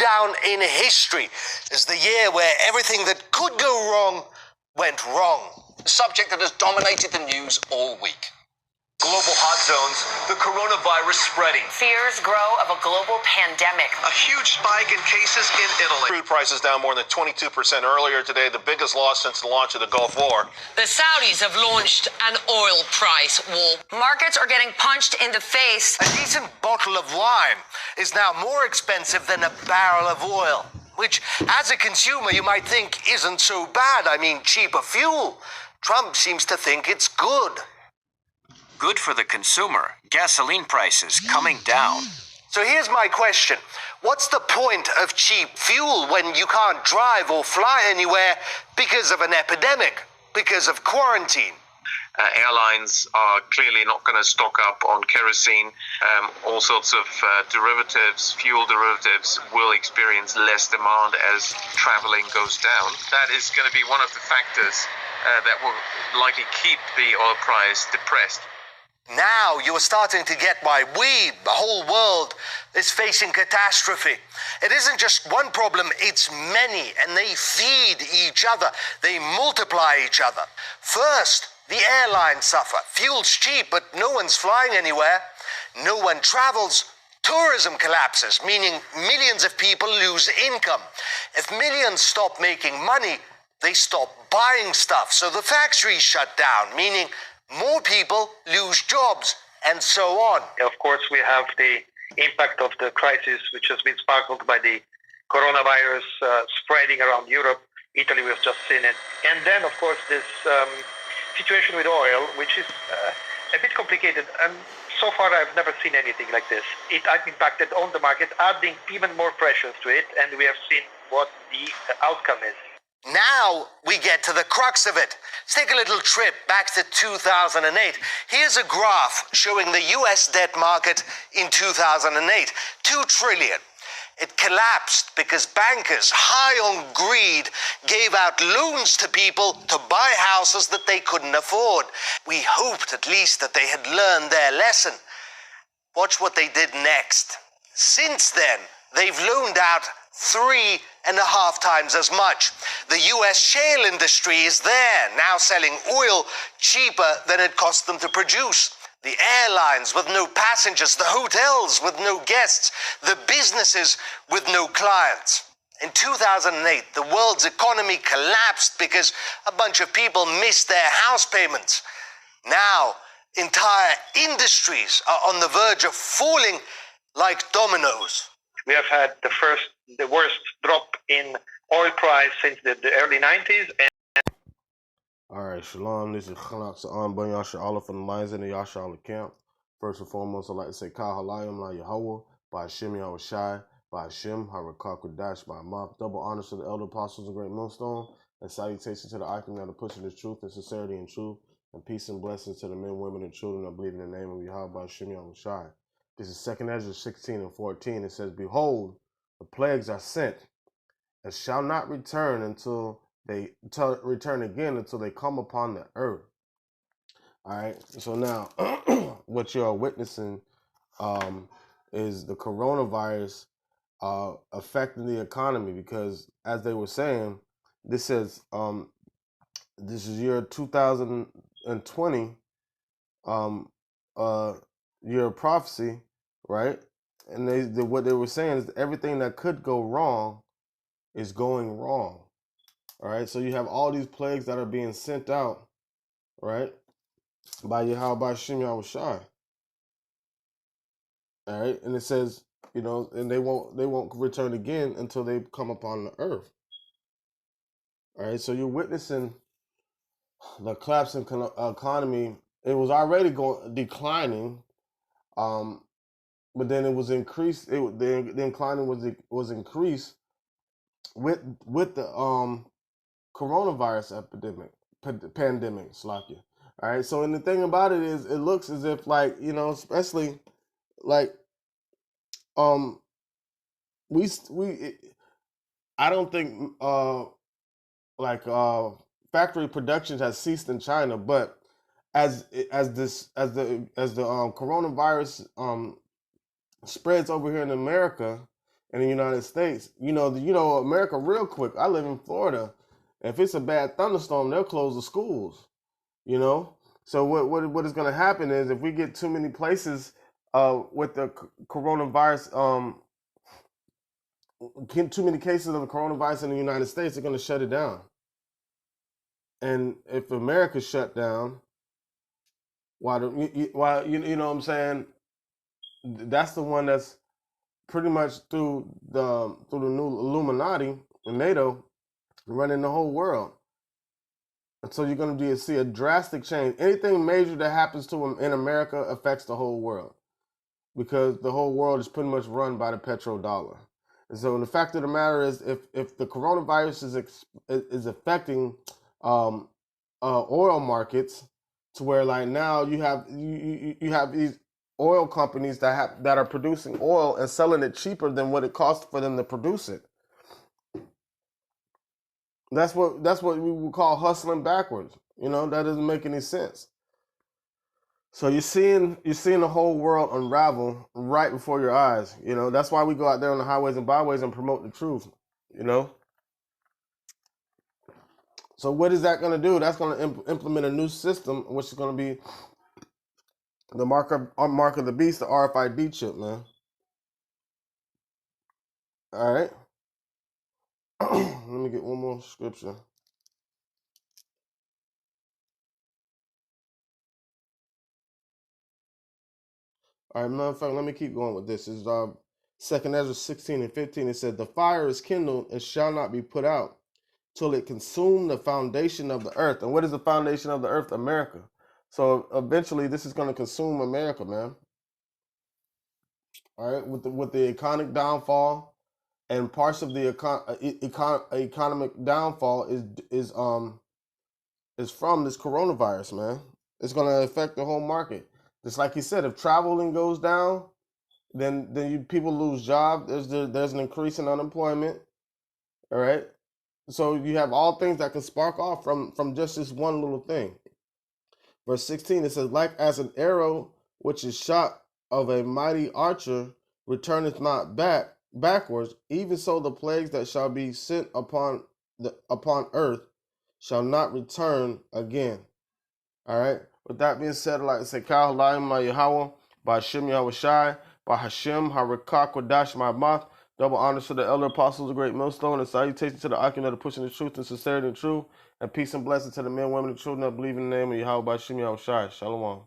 down in history as the year where everything that could go wrong went wrong. A subject that has dominated the news all week. Global hot zones, the coronavirus spreading. Fears grow of a global pandemic. A huge spike in cases in Italy. Crude prices down more than 22% earlier today, the biggest loss since the launch of the Gulf War. The Saudis have launched an oil price war. Markets are getting punched in the face. A decent bottle of wine is now more expensive than a barrel of oil, which, as a consumer, you might think isn't so bad. I mean, cheaper fuel. Trump seems to think it's good. Good for the consumer. Gasoline prices coming down. So here's my question. What's the point of cheap fuel when you can't drive or fly anywhere because of an epidemic, because of quarantine? Airlines are clearly not going to stock up on kerosene. All sorts of derivatives, fuel derivatives, will experience less demand as traveling goes down. That is going to be one of the factors that will likely keep the oil price depressed. Now you're starting to get why the whole world, is facing catastrophe. It isn't just one problem, it's many, and they feed each other. They multiply each other. First, the airlines suffer. Fuel's cheap, but no one's flying anywhere. No one travels. Tourism collapses, meaning millions of people lose income. If millions stop making money, they stop buying stuff. So the factories shut down, meaning more people lose jobs, and so on. Of course, we have the impact of the crisis, which has been sparkled by the coronavirus spreading around Europe. Italy, we've just seen it. And then, of course, this situation with oil, which is a bit complicated. And so far, I've never seen anything like this. It impacted on the market, adding even more pressures to it. And we have seen what the outcome is. Now we get to the crux of it. Let's take a little trip back to 2008. Here's a graph showing the US debt market in 2008. 2 trillion. It collapsed because bankers, high on greed, gave out loans to people to buy houses that they couldn't afford. We hoped at least that they had learned their lesson. Watch what they did next. Since then, they've loaned out 3.5 times as much. The US shale industry is there, now selling oil cheaper than it cost them to produce. The airlines with no passengers, the hotels with no guests, the businesses with no clients. In 2008, the world's economy collapsed because a bunch of people missed their house payments. Now, entire industries are on the verge of falling like dominoes. We have had the worst drop in oil price since the early 90s. Alright, shalom, this is Khalak Sa'an Yasha Allah from the Lions in the Yasha Allah camp. First and foremost, I'd like to say Ka Halayim La Yahweh, by Hashem Yahweh Shai, by Hashem, Harakak Dash, by Mop. Double honors to the elder apostles of Great Millstone, and salutation to the icon that are pushing the truth and sincerity and truth, and peace and blessings to the men, women, and children that believe in the name of Yahweh by Hashem Yahweh Shai. This is 2 Ezra 16 and 14. It says, Behold, the plagues are sent, and shall not return until they return again until they come upon the earth. All right. So now, what you are witnessing is the coronavirus affecting the economy, because, as they were saying, this is year 2020, year of prophecy, right? And what they were saying is everything that could go wrong is going wrong. All right, so you have all these plagues that are being sent out, right, by Yahweh, by Hashem Yahweh Shai. All right, and it says, and they won't return again until they come upon the earth. All right, so you're witnessing the collapse in economy. It was already declining, but then it was increased. The declining was increased with the coronavirus pandemic, Slakia. All right. So, and the thing about it is, it looks as if, like, especially like, I don't think factory productions has ceased in China, but as the coronavirus spreads over here in America, in the United States. America real quick. I live in Florida. If it's a bad thunderstorm, they'll close the schools. So what is going to happen is if we get too many places with the coronavirus, too many cases of the coronavirus in the United States, they're going to shut it down. And if America shut down, why you know what I'm saying? That's the one that's pretty much through the new Illuminati and NATO running the whole world. And so you're going to see a drastic change. Anything major that happens to them in America affects the whole world, because the whole world is pretty much run by the petrodollar. And so the fact of the matter is, if the coronavirus is affecting oil markets, to where like now you have these oil companies that are producing oil and selling it cheaper than what it costs for them to produce it. That's what we would call hustling backwards. That doesn't make any sense. So you're seeing the whole world unravel right before your eyes. That's why we go out there on the highways and byways and promote the truth. So what is that going to do? That's going to implement a new system, which is going to be the mark of the beast, the RFID chip, man. All right. Let me get one more scripture. All right, matter of fact, let me keep going with this. It's 2 Ezra 16 and 15. It said, "The fire is kindled and shall not be put out till it consume the foundation of the earth." And what is the foundation of the earth? America. So eventually this is going to consume America, man. All right, with the economic downfall, and parts of the economic downfall is from this coronavirus, man. It's going to affect the whole market. Just like he said, if traveling goes down, then people lose jobs. There's an increase in unemployment. All right, so you have all things that can spark off from just this one little thing. Verse 16, it says, "Like as an arrow which is shot of a mighty archer returneth not backwards, even so the plagues that shall be sent upon earth shall not return again." All right. With that being said, I'd like to say, Kal Halayim Yahweh, by Hashem Yahweh Shai, by Hashem Harakak Wadash Ma'amath. Double honors to the elder apostles, the great millstone, and salutations to the Akim that are pushing the truth and sincerity and truth, and peace and blessings to the men, women, and children that believe in the name of Yahweh by Hashem Yahweh Shai. Shalom.